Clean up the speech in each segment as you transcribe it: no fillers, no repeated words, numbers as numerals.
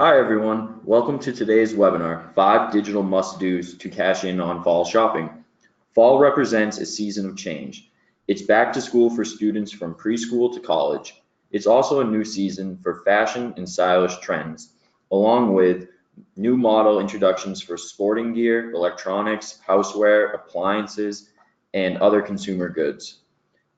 Hi everyone, welcome to today's webinar, 5 Digital Must-Dos to Cash In on Fall Shopping. Fall represents a season of change. It's back to school for students from preschool to college. It's also a new season for fashion and stylish trends, along with new model introductions for sporting gear, electronics, houseware, appliances, and other consumer goods.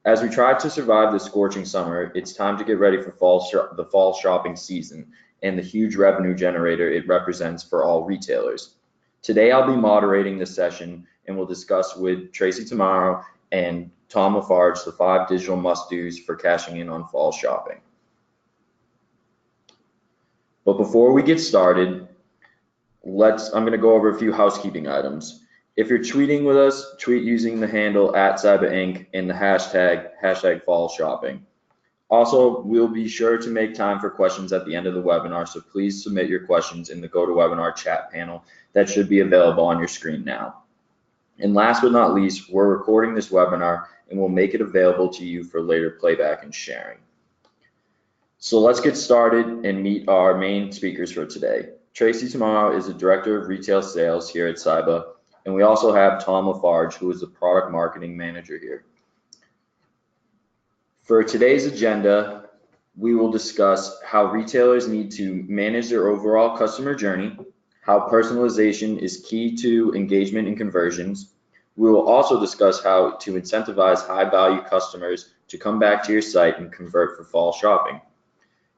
As we try to survive the scorching summer, it's time to get ready for the fall shopping season and the huge revenue generator it represents for all retailers. Today, I'll be moderating this session and we'll discuss with Tracy tomorrow and Tom Lafarge the 5 digital must-dos for cashing in on fall shopping. But before we get started, I'm going to go over a few housekeeping items. If you're tweeting with us, tweet using the handle @Cybba Inc. and the hashtag fall shopping. Also, we'll be sure to make time for questions at the end of the webinar, so please submit your questions in the GoToWebinar chat panel that should be available on your screen now. And last but not least, we're recording this webinar and we'll make it available to you for later playback and sharing. So let's get started and meet our main speakers for today. Tracy tomorrow is the Director of Retail Sales here at Cybba, and we also have Tom Lafarge, who is the Product Marketing Manager here. For today's agenda, we will discuss how retailers need to manage their overall customer journey, how personalization is key to engagement and conversions. We will also discuss how to incentivize high-value customers to come back to your site and convert for fall shopping,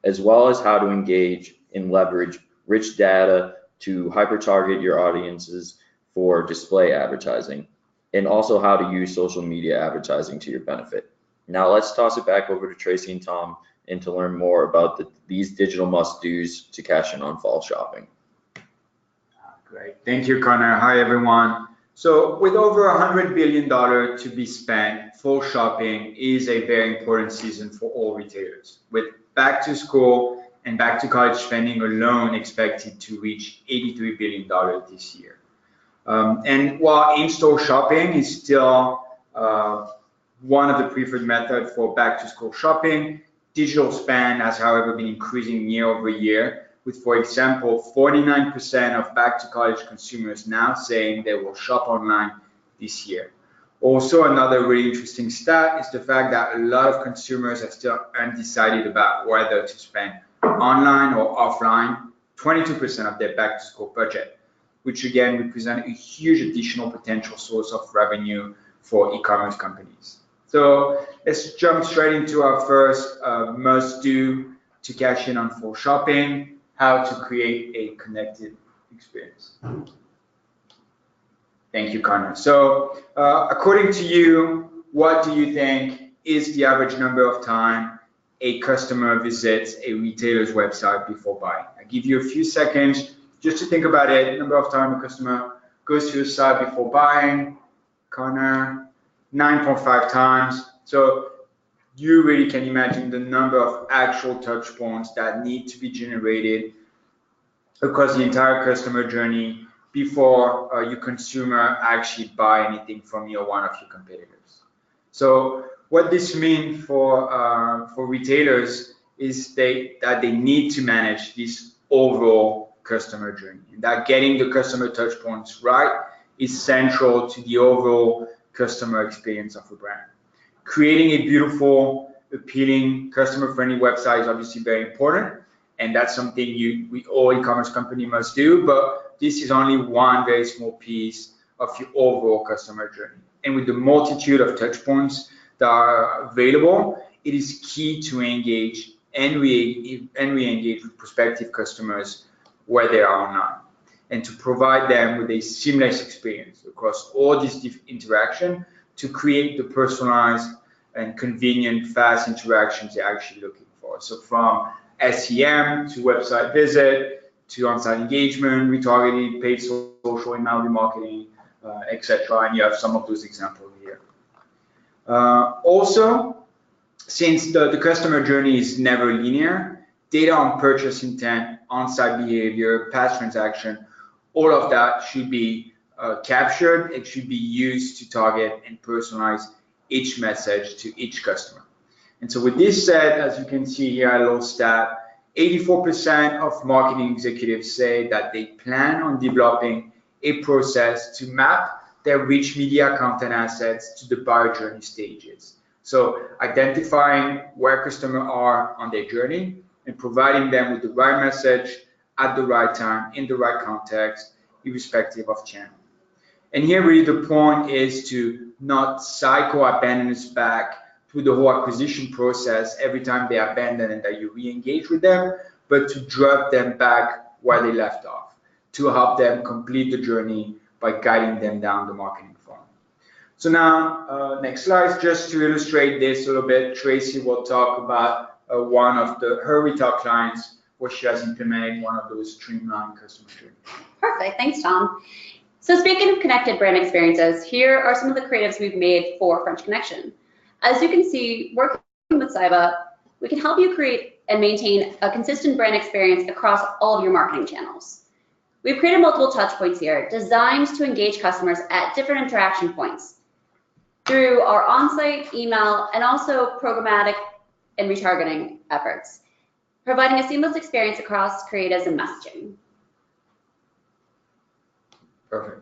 as well as how to engage and leverage rich data to hyper-target your audiences for display advertising, and also how to use social media advertising to your benefit. Now let's toss it back over to Tracy and Tom and to learn more about these digital must-dos to cash in on fall shopping. Great, thank you, Connor. Hi, everyone. So with over $100 billion to be spent, fall shopping is a very important season for all retailers, with back to school and back to college spending alone expected to reach $83 billion this year. And while in-store shopping is still one of the preferred methods for back-to-school shopping, digital spend has, however, been increasing year over year, with, for example, 49% of back-to-college consumers now saying they will shop online this year. Also, another really interesting stat is the fact that a lot of consumers are still undecided about whether to spend online or offline, 22% of their back-to-school budget, which again represent a huge additional potential source of revenue for e-commerce companies. So let's jump straight into our first must-do to cash in on fall shopping, how to create a connected experience. Thank you, Connor. So according to you, what do you think is the average number of time a customer visits a retailer's website before buying? I give you a few seconds just to think about it. Number of time a customer goes to your site before buying. Connor, 9.5 times. So you really can imagine the number of actual touch points that need to be generated across the entire customer journey before your consumer actually buy anything from you or one of your competitors. So what this means for retailers is that they need to manage this overall customer journey, and that getting the customer touch points right is central to the overall customer experience of a brand. Creating a beautiful, appealing, customer-friendly website is obviously very important, and that's something we all e-commerce company must do, but this is only one very small piece of your overall customer journey. And with the multitude of touch points that are available, it is key to engage and re-engage with prospective customers where they are online, and to provide them with a seamless experience across all these interaction to create the personalized and convenient, fast interactions they're actually looking for. So from SEM to website visit to on-site engagement, retargeting, paid social, email remarketing, etc. And you have some of those examples here. Also, since the customer journey is never linear, data on purchase intent, on-site behavior, past transaction, all of that should be captured. It should be used to target and personalize each message to each customer. And so with this said, as you can see here, a little stat, 84% of marketing executives say that they plan on developing a process to map their rich media content assets to the buyer journey stages. So identifying where customers are on their journey and providing them with the right message at the right time, in the right context, irrespective of channel. And here really the point is to not cycle abandoners back through the whole acquisition process every time they abandon and that you re-engage with them, but to drop them back where they left off, to help them complete the journey by guiding them down the marketing funnel. So now, next slide, just to illustrate this a little bit, Tracy will talk about one of her retail clients where she has implemented one of those streamlined customer journeys. Perfect, thanks Tom. So speaking of connected brand experiences, here are some of the creatives we've made for French Connection. As you can see, working with Cybba, we can help you create and maintain a consistent brand experience across all of your marketing channels. We've created multiple touch points here, designed to engage customers at different interaction points through our on-site, email, and also programmatic and retargeting efforts, providing a seamless experience across creatives and messaging. Perfect.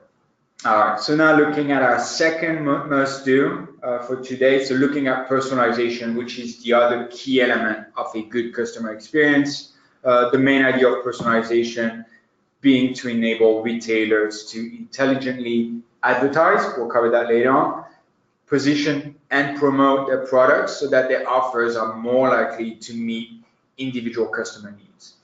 All right, so now looking at our second must do for today. So looking at personalization, which is the other key element of a good customer experience. The main idea of personalization being to enable retailers to intelligently advertise, we'll cover that later on, position and promote their products so that their offers are more likely to meet individual customer needs.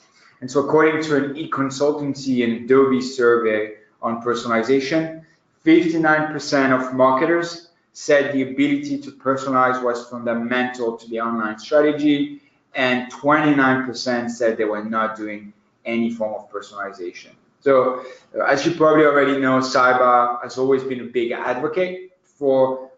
And so according to an e-consultancy and Adobe survey on personalization, 59% of marketers said the ability to personalize was fundamental to the online strategy, and 29% said they were not doing any form of personalization. So as you probably already know, Cybba has always been a big advocate for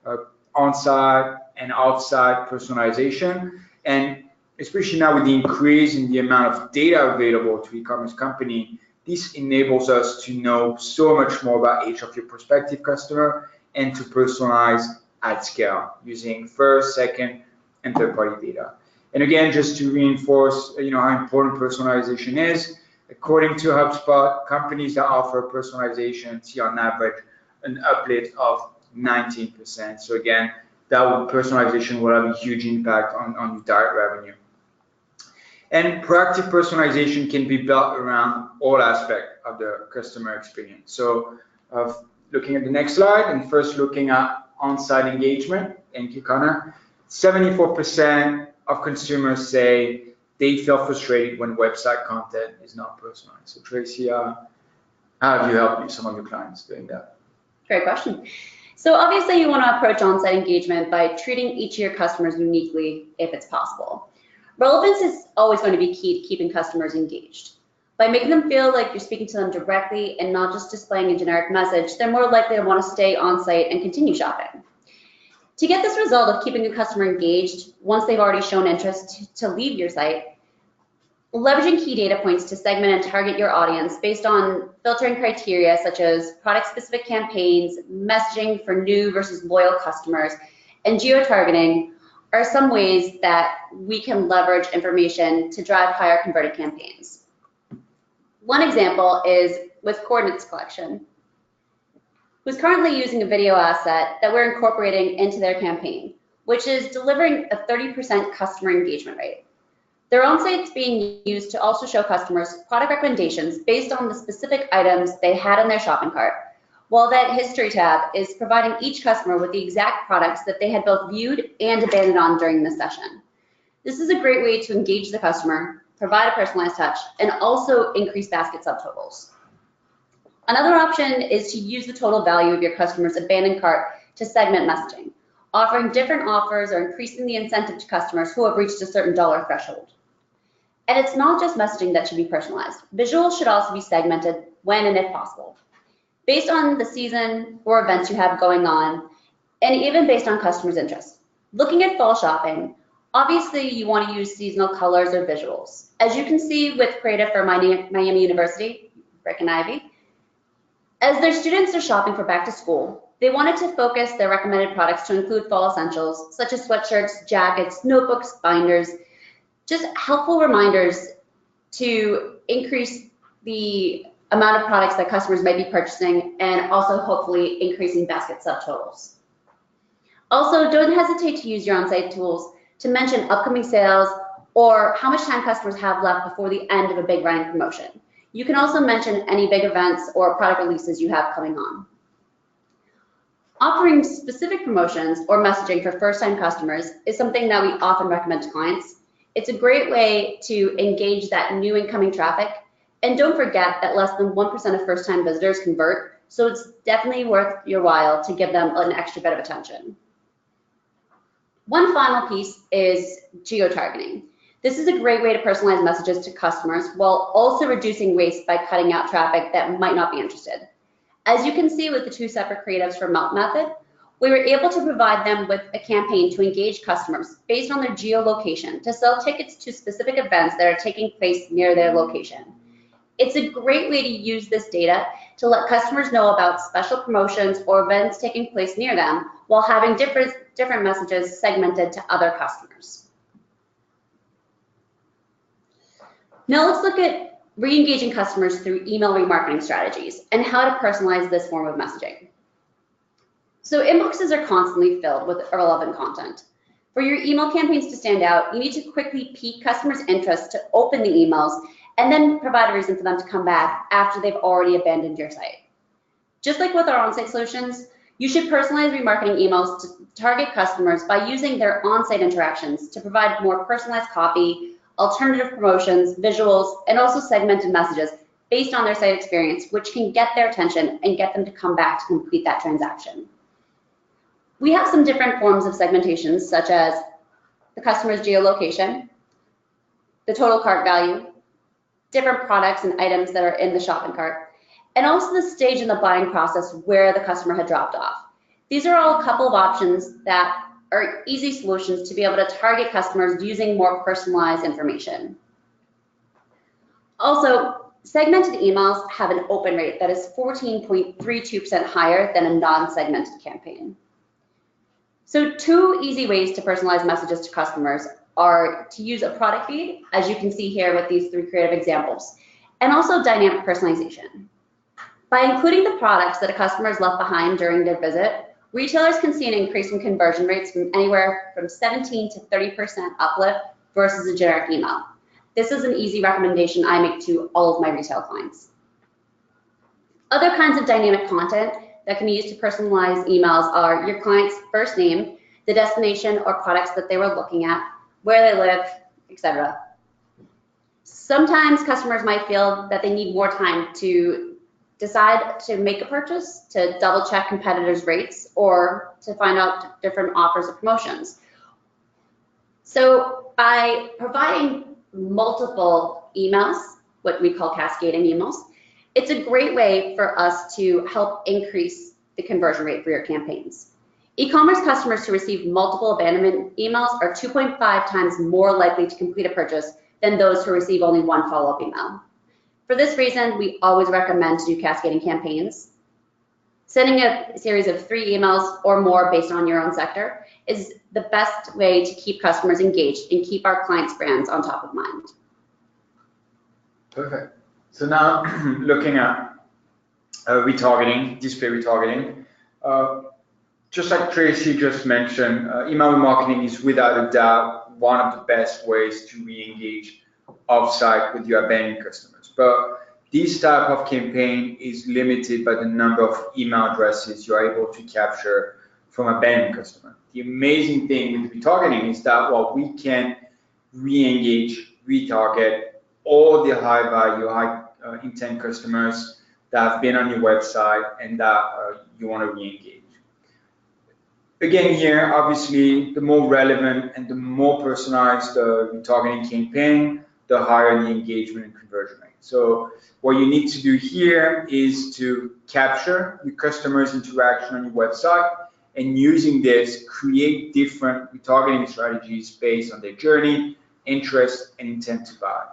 on-site and off-site personalization, and especially now with the increase in the amount of data available to e-commerce company, this enables us to know so much more about each of your prospective customer and to personalize at scale using first, second, and third-party data. And again, just to reinforce, how important personalization is, according to HubSpot, companies that offer personalization see on average an uplift of 19%. So again, personalization will have a huge impact on your direct revenue. And proactive personalization can be built around all aspects of the customer experience. So looking at the next slide and first looking at on-site engagement, thank you, Connor. 74% of consumers say they feel frustrated when website content is not personalized. So Tracy, how have you helped some of your clients doing that? Great question. So obviously you want to approach on-site engagement by treating each of your customers uniquely if it's possible. Relevance is always going to be key to keeping customers engaged. By making them feel like you're speaking to them directly and not just displaying a generic message, they're more likely to want to stay on site and continue shopping. To get this result of keeping a customer engaged once they've already shown interest to leave your site, leveraging key data points to segment and target your audience based on filtering criteria such as product-specific campaigns, messaging for new versus loyal customers, and geo-targeting are some ways that we can leverage information to drive higher converted campaigns. One example is with Coordinates Collection, who's currently using a video asset that we're incorporating into their campaign, which is delivering a 30% customer engagement rate. Their on-site's being used to also show customers product recommendations based on the specific items they had in their shopping cart, while that history tab is providing each customer with the exact products that they had both viewed and abandoned on during the session. This is a great way to engage the customer, provide a personalized touch, and also increase basket subtotals. Another option is to use the total value of your customer's abandoned cart to segment messaging, offering different offers or increasing the incentive to customers who have reached a certain dollar threshold. And it's not just messaging that should be personalized. Visuals should also be segmented when and if possible, based on the season or events you have going on, and even based on customers' interests. Looking at fall shopping, obviously you want to use seasonal colors or visuals. As you can see with creative for Miami University, Rick and Ivy, as their students are shopping for back to school, they wanted to focus their recommended products to include fall essentials, such as sweatshirts, jackets, notebooks, binders, just helpful reminders to increase the amount of products that customers might be purchasing and also hopefully increasing basket subtotals. Also, don't hesitate to use your on-site tools to mention upcoming sales or how much time customers have left before the end of a big running promotion. You can also mention any big events or product releases you have coming on. Offering specific promotions or messaging for first-time customers is something that we often recommend to clients. It's a great way to engage that new incoming traffic. And don't forget that less than 1% of first-time visitors convert, so it's definitely worth your while to give them an extra bit of attention. One final piece is geo-targeting. This is a great way to personalize messages to customers while also reducing waste by cutting out traffic that might not be interested. As you can see with the two separate creatives for Melt Method, we were able to provide them with a campaign to engage customers based on their geolocation to sell tickets to specific events that are taking place near their location. It's a great way to use this data to let customers know about special promotions or events taking place near them while having different messages segmented to other customers. Now let's look at re-engaging customers through email remarketing strategies and how to personalize this form of messaging. So inboxes are constantly filled with irrelevant content. For your email campaigns to stand out, you need to quickly pique customers' interest to open the emails and then provide a reason for them to come back after they've already abandoned your site. Just like with our on-site solutions, you should personalize remarketing emails to target customers by using their on-site interactions to provide more personalized copy, alternative promotions, visuals, and also segmented messages based on their site experience, which can get their attention and get them to come back to complete that transaction. We have some different forms of segmentations, such as the customer's geolocation, the total cart value, different products and items that are in the shopping cart, and also the stage in the buying process where the customer had dropped off. These are all a couple of options that are easy solutions to be able to target customers using more personalized information. Also, segmented emails have an open rate that is 14.32% higher than a non-segmented campaign. So two easy ways to personalize messages to customers are to use a product feed, as you can see here with these three creative examples, and also dynamic personalization. By including the products that a customer has left behind during their visit, retailers can see an increase in conversion rates from anywhere from 17 to 30% uplift versus a generic email. This is an easy recommendation I make to all of my retail clients. Other kinds of dynamic content that can be used to personalize emails are your client's first name, the destination or products that they were looking at, where they live, etc. Sometimes customers might feel that they need more time to decide to make a purchase, to double check competitors' rates, or to find out different offers or promotions. So by providing multiple emails, what we call cascading emails, it's a great way for us to help increase the conversion rate for your campaigns. E-commerce customers who receive multiple abandonment emails are 2.5 times more likely to complete a purchase than those who receive only one follow-up email. For this reason, we always recommend to do cascading campaigns. Sending a series of 3 emails or more based on your own sector is the best way to keep customers engaged and keep our clients' brands on top of mind. Perfect. So now looking at retargeting, display retargeting, just like Tracy just mentioned, email marketing is without a doubt one of the best ways to re-engage offsite with your abandoned customers. But this type of campaign is limited by the number of email addresses you're able to capture from abandoned customers. The amazing thing with retargeting is that while we can re-engage, retarget all the high value, high intent customers that have been on your website and that you want to re-engage. Again, here, obviously, the more relevant and the more personalized the retargeting campaign, the higher the engagement and conversion rate. So what you need to do here is to capture your customers' interaction on your website, and using this, create different retargeting strategies based on their journey, interest, and intent to buy.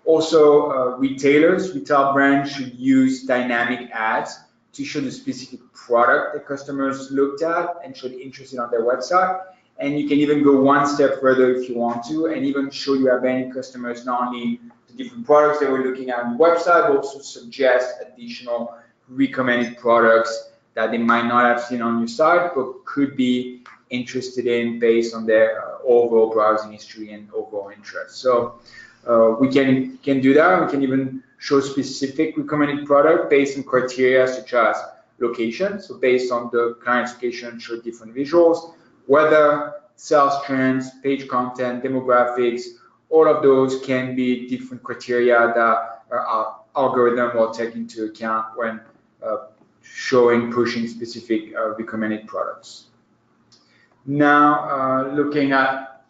Also, retail brands should use dynamic ads to show the specific product that customers looked at and showed interest in on their website. And you can even go one step further if you want to, and even show your abandoned customers not only the different products they were looking at on the website, but also suggest additional recommended products that they might not have seen on your site, but could be interested in based on their overall browsing history and overall interest. So we can do that. We can even show specific recommended product based on criteria such as location. So based on the client's location, show different visuals, weather, sales trends, page content, demographics. All of those can be different criteria that our algorithm will take into account when pushing specific recommended products. Now, looking at,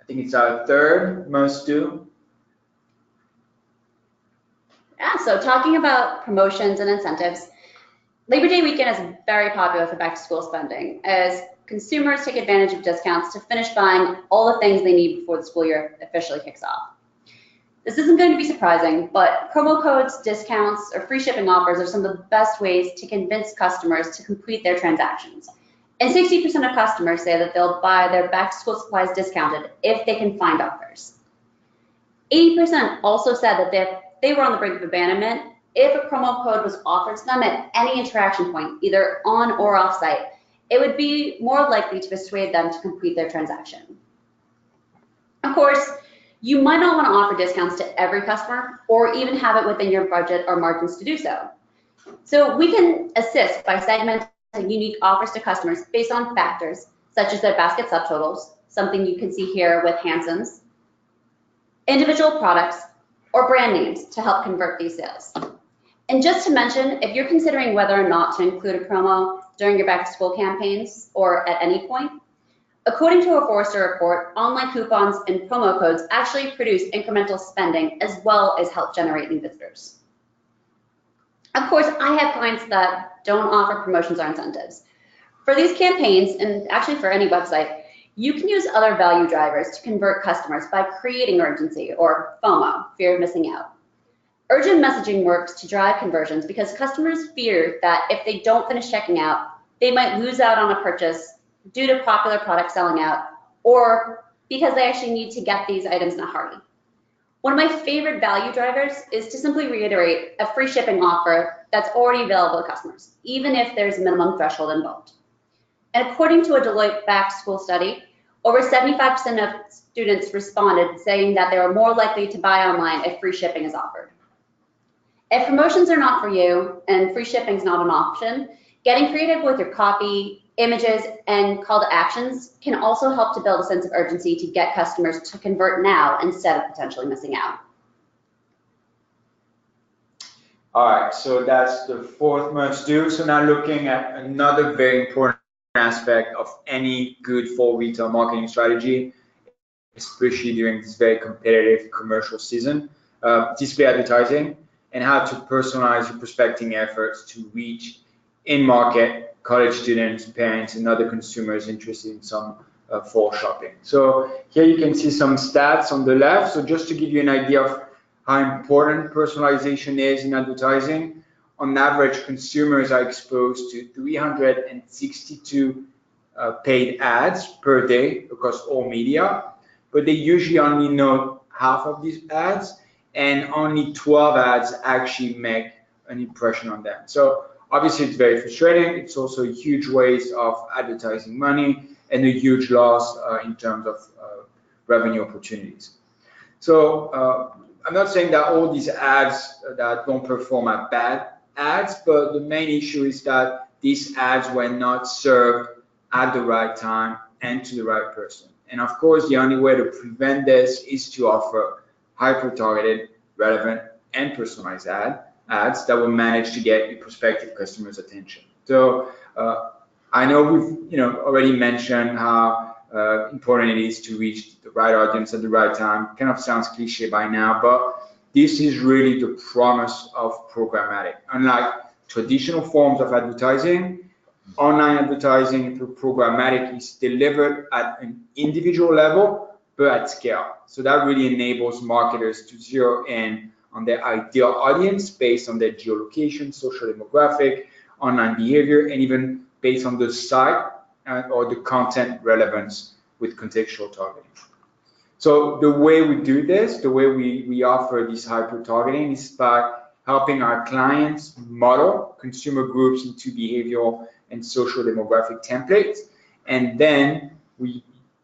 I think it's our third must do. Yeah, so talking about promotions and incentives, Labor Day weekend is very popular for back to school spending as consumers take advantage of discounts to finish buying all the things they need before the school year officially kicks off. This isn't going to be surprising, but promo codes, discounts, or free shipping offers are some of the best ways to convince customers to complete their transactions. And 60% of customers say that they'll buy their back-to-school supplies discounted if they can find offers. 80% also said that they were on the brink of abandonment if a promo code was offered to them at any interaction point, either on or off-site. It would be more likely to persuade them to complete their transaction. Of course, you might not want to offer discounts to every customer or even have it within your budget or margins to do so. So we can assist by segmenting unique offers to customers based on factors such as their basket subtotals, something you can see here with Hanson's, individual products, or brand names to help convert these sales. And just to mention, if you're considering whether or not to include a promo during your back to school campaigns or at any point, according to a Forrester report, online coupons and promo codes actually produce incremental spending as well as help generate new visitors. Of course, I have clients that don't offer promotions or incentives. For these campaigns, and actually for any website, you can use other value drivers to convert customers by creating urgency, or FOMO, fear of missing out. Urgent messaging works to drive conversions because customers fear that if they don't finish checking out, they might lose out on a purchase due to popular products selling out, or because they actually need to get these items in a hurry. One of my favorite value drivers is to simply reiterate a free shipping offer that's already available to customers, even if there's a minimum threshold involved. And according to a Deloitte back-to-school study, over 75% of students responded saying that they were more likely to buy online if free shipping is offered. If promotions are not for you and free shipping is not an option, getting creative with your copy, images, and call to actions can also help to build a sense of urgency to get customers to convert now instead of potentially missing out. All right, so that's the fourth must do. So now looking at another very important aspect of any good fall retail marketing strategy, especially during this very competitive commercial season, display advertising, and how to personalize your prospecting efforts to reach in-market college students, parents, and other consumers interested in some fall shopping. So here you can see some stats on the left. So just to give you an idea of how important personalization is in advertising, on average, consumers are exposed to 362 paid ads per day across all media, but they usually only know half of these ads, and only 12 ads actually make an impression on them. So obviously, it's very frustrating. It's also a huge waste of advertising money and a huge loss in terms of revenue opportunities. So I'm not saying that all these ads that don't perform are bad ads, but the main issue is that these ads were not served at the right time and to the right person. And of course, the only way to prevent this is to offer hyper-targeted, relevant, and personalized ads that will manage to get your prospective customers' attention. So I know we've already mentioned how important it is to reach the right audience at the right time. Kind of sounds cliche by now, but this is really the promise of programmatic. Unlike traditional forms of advertising, online advertising through programmatic is delivered at an individual level, but at scale. So that really enables marketers to zero in on their ideal audience based on their geolocation, social demographic, online behavior, and even based on the site or the content relevance with contextual targeting. So the way we do this, the way we offer this hyper-targeting is by helping our clients model consumer groups into behavioral and social demographic templates. And then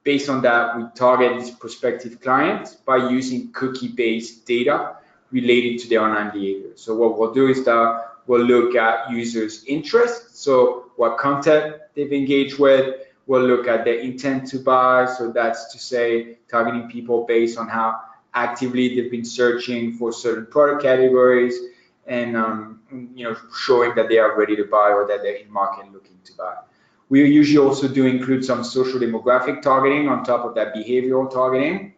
based on that, we target these prospective clients by using cookie-based data related to their online behavior. So what we'll do is that we'll look at users' interests, so what content they've engaged with. We'll look at their intent to buy, so that's to say targeting people based on how actively they've been searching for certain product categories, and showing that they are ready to buy or that they're in market looking to buy. We usually also do include some social demographic targeting on top of that behavioral targeting,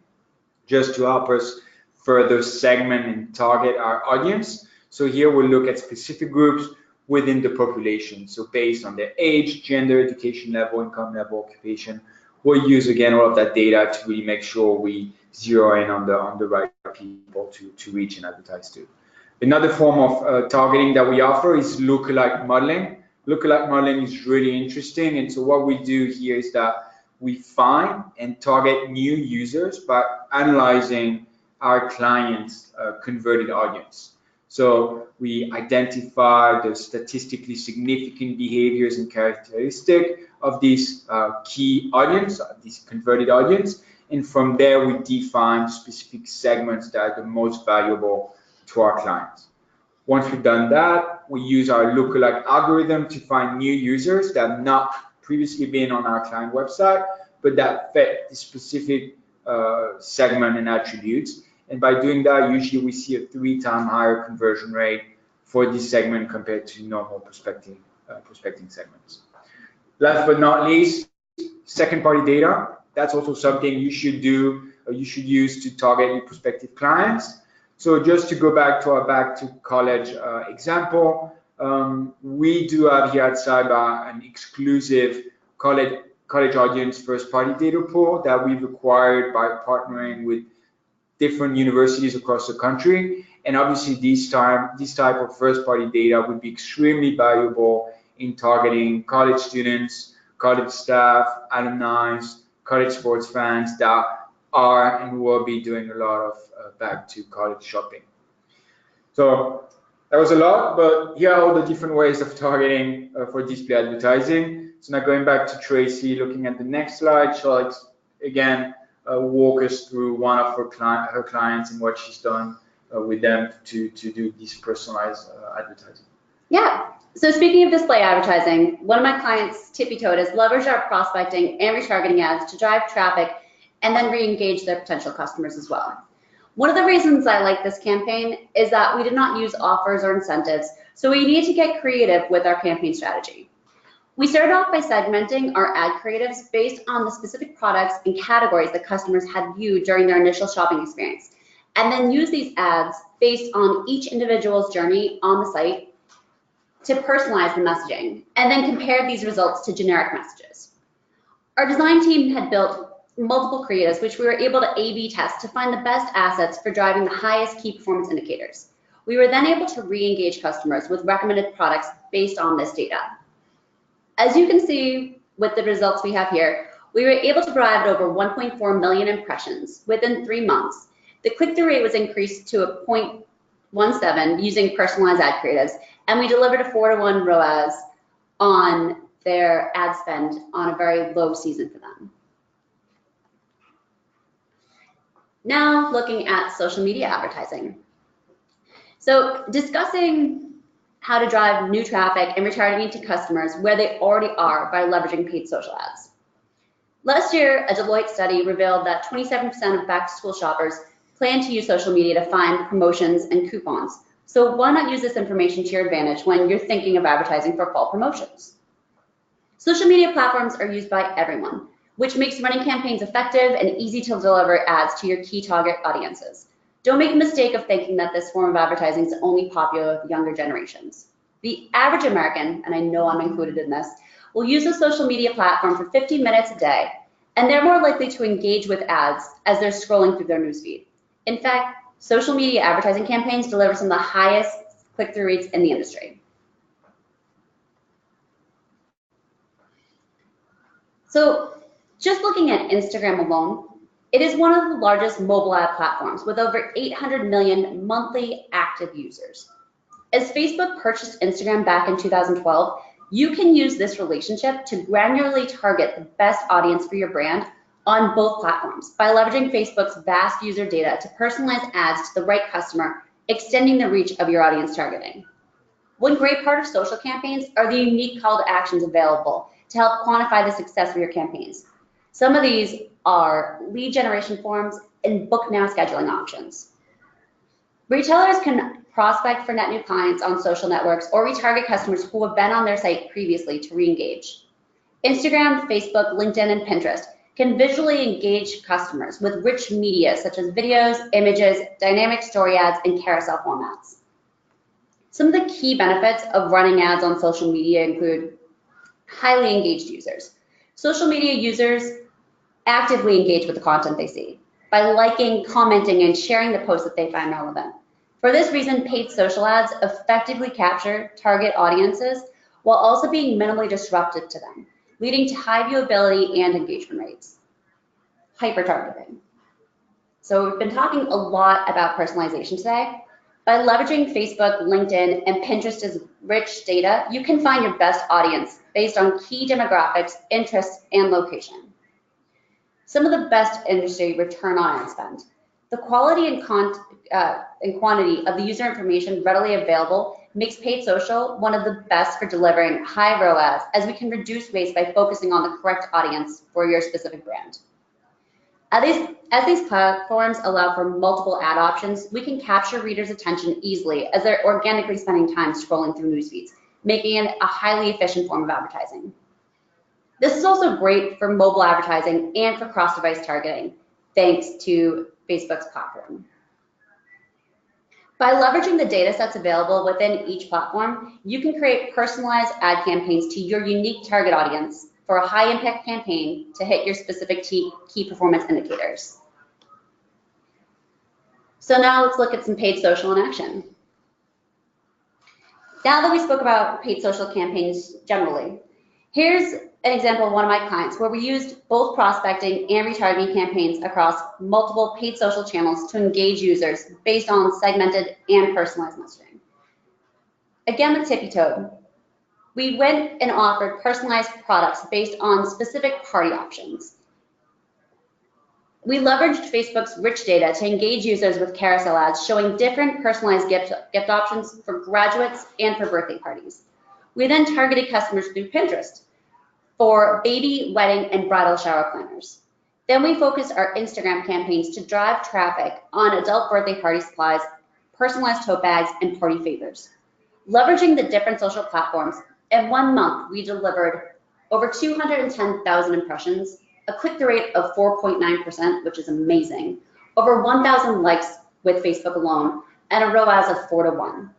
just to help us further segment and target our audience. So here we'll look at specific groups within the population. So based on their age, gender, education level, income level, occupation, we'll use again all of that data to really make sure we zero in on the right people to reach and advertise to. Another form of targeting that we offer is lookalike modeling. Lookalike modeling is really interesting, and so what we do here is that we find and target new users by analyzing our clients' converted audience. So we identify the statistically significant behaviors and characteristics of this key audience, this converted audience, and from there we define specific segments that are the most valuable to our clients. Once we've done that, we use our lookalike algorithm to find new users that have not previously been on our client website, but that fit the specific segment and attributes. And by doing that, usually we see a 3-time higher conversion rate for this segment compared to normal prospecting segments. Last but not least, second-party data. That's also something you should do, or you should use to target your prospective clients. So just to go back to our back to college example, we do have here at Cybba an exclusive college audience first-party data pool that we've acquired by partnering with different universities across the country. And obviously this type of first-party data would be extremely valuable in targeting college students, college staff, alumni, college sports fans that are and will be doing a lot of back to college shopping. So that was a lot, but here are all the different ways of targeting for display advertising. So now going back to Tracy, looking at the next slide, she'll again walk us through one of her clients and what she's done with them to do this personalized advertising. Yeah. So speaking of display advertising, one of my clients, Tippy Toad, has leveraged our prospecting and retargeting ads to drive traffic and then re-engage their potential customers as well. One of the reasons I like this campaign is that we did not use offers or incentives, so we need to get creative with our campaign strategy. We started off by segmenting our ad creatives based on the specific products and categories that customers had viewed during their initial shopping experience, and then use these ads based on each individual's journey on the site to personalize the messaging, and then compare these results to generic messages. Our design team had built multiple creatives, which we were able to A/B test to find the best assets for driving the highest key performance indicators. We were then able to re-engage customers with recommended products based on this data. As you can see with the results we have here, we were able to drive over 1.4 million impressions within 3 months. The click-through rate was increased to a 0.17 using personalized ad creatives, and we delivered a 4-to-1 ROAS on their ad spend on a very low season for them. Now looking at social media advertising. So discussing how to drive new traffic and retargeting to customers where they already are by leveraging paid social ads. Last year, a Deloitte study revealed that 27% of back-to-school shoppers plan to use social media to find promotions and coupons. So why not use this information to your advantage when you're thinking of advertising for fall promotions? Social media platforms are used by everyone, which makes running campaigns effective and easy to deliver ads to your key target audiences. Don't make the mistake of thinking that this form of advertising is only popular with younger generations. The average American, and I know I'm included in this, will use a social media platform for 15 minutes a day, and they're more likely to engage with ads as they're scrolling through their newsfeed. In fact, social media advertising campaigns deliver some of the highest click-through rates in the industry. So just looking at Instagram alone, It is one of the largest mobile ad platforms with over 800 million monthly active users. As Facebook purchased Instagram back in 2012, you can use this relationship to granularly target the best audience for your brand on both platforms by leveraging Facebook's vast user data to personalize ads to the right customer, extending the reach of your audience targeting. One great part of social campaigns are the unique call to actions available to help quantify the success of your campaigns. Some of these are lead generation forms and book now scheduling options. Retailers can prospect for net new clients on social networks or retarget customers who have been on their site previously to re-engage. Instagram, Facebook, LinkedIn, and Pinterest can visually engage customers with rich media such as videos, images, dynamic story ads, and carousel formats. Some of the key benefits of running ads on social media include highly engaged users. Social media users actively engage with the content they see by liking, commenting, and sharing the posts that they find relevant. For this reason, paid social ads effectively capture target audiences while also being minimally disruptive to them, leading to high viewability and engagement rates. Hyper-targeting. So we've been talking a lot about personalization today. By leveraging Facebook, LinkedIn, and Pinterest's rich data, you can find your best audience based on key demographics, interests, and location. Some of the best industry return on ad spend. The quality and quantity of the user information readily available makes paid social one of the best for delivering high ROAS, as we can reduce waste by focusing on the correct audience for your specific brand. As these platforms allow for multiple ad options, we can capture readers' attention easily as they're organically spending time scrolling through news feeds, making it a highly efficient form of advertising. This is also great for mobile advertising and for cross-device targeting, thanks to Facebook's platform. By leveraging the data sets available within each platform, you can create personalized ad campaigns to your unique target audience for a high-impact campaign to hit your specific key performance indicators. So now let's look at some paid social in action. Now that we spoke about paid social campaigns generally, here's an example of one of my clients where we used both prospecting and retargeting campaigns across multiple paid social channels to engage users based on segmented and personalized messaging. Again, with Tippy Toad, we went and offered personalized products based on specific party options. We leveraged Facebook's rich data to engage users with carousel ads showing different personalized gift options for graduates and for birthday parties. We then targeted customers through Pinterest for baby, wedding, and bridal shower planners. Then we focused our Instagram campaigns to drive traffic on adult birthday party supplies, personalized tote bags, and party favors. Leveraging the different social platforms, in 1 month, we delivered over 210,000 impressions, a click-through rate of 4.9%, which is amazing, over 1,000 likes with Facebook alone, and a ROAS of 4 to 1.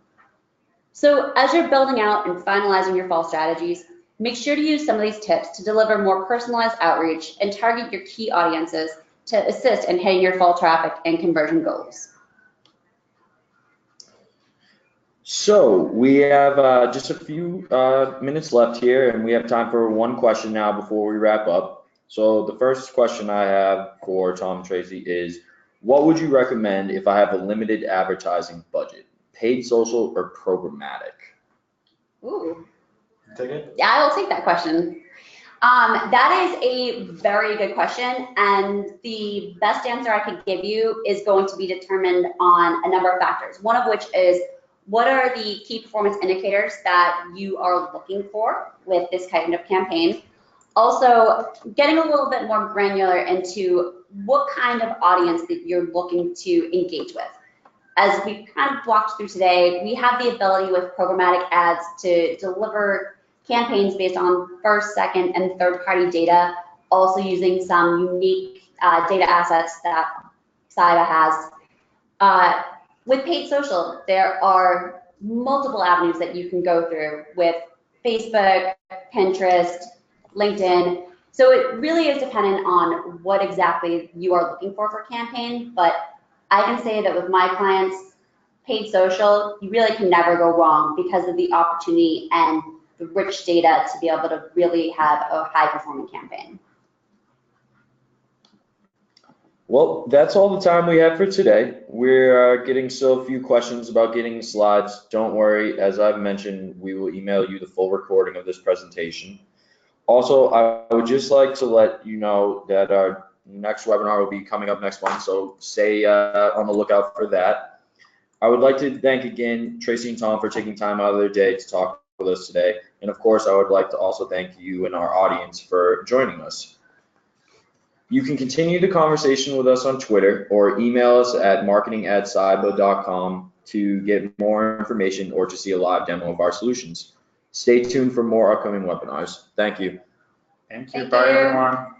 So as you're building out and finalizing your fall strategies, make sure to use some of these tips to deliver more personalized outreach and target your key audiences to assist in hitting your fall traffic and conversion goals. So we have just a few minutes left here, and we have time for one question now before we wrap up. So the first question I have for Tom and Tracy is, what would you recommend if I have a limited advertising budget, paid social or programmatic? Ooh. Take it? Yeah, I will take that question. That is a very good question, and the best answer I could give you is going to be determined on a number of factors, one of which is what are the key performance indicators that you are looking for with this kind of campaign. Also, getting a little bit more granular into what kind of audience that you're looking to engage with. As we kind of walked through today, we have the ability with programmatic ads to deliver campaigns based on first, second, and third-party data, also using some unique data assets that Cybba has. With paid social, there are multiple avenues that you can go through with Facebook, Pinterest, LinkedIn. So it really is dependent on what exactly you are looking for campaign, but I can say that with my clients, paid social, you really can never go wrong because of the opportunity and the rich data to be able to really have a high-performing campaign. Well, that's all the time we have for today. We're getting still a few questions about getting the slides. Don't worry, as I've mentioned, we will email you the full recording of this presentation. Also, I would just like to let you know that our next webinar will be coming up next month, so stay on the lookout for that. I would like to thank again Tracy and Tom for taking time out of their day to talk with us today. And of course, I would like to also thank you and our audience for joining us. You can continue the conversation with us on Twitter or email us at marketing@cybba.com to get more information or to see a live demo of our solutions. Stay tuned for more upcoming webinars. Thank you. Thank you. Thank Bye, you. everyone.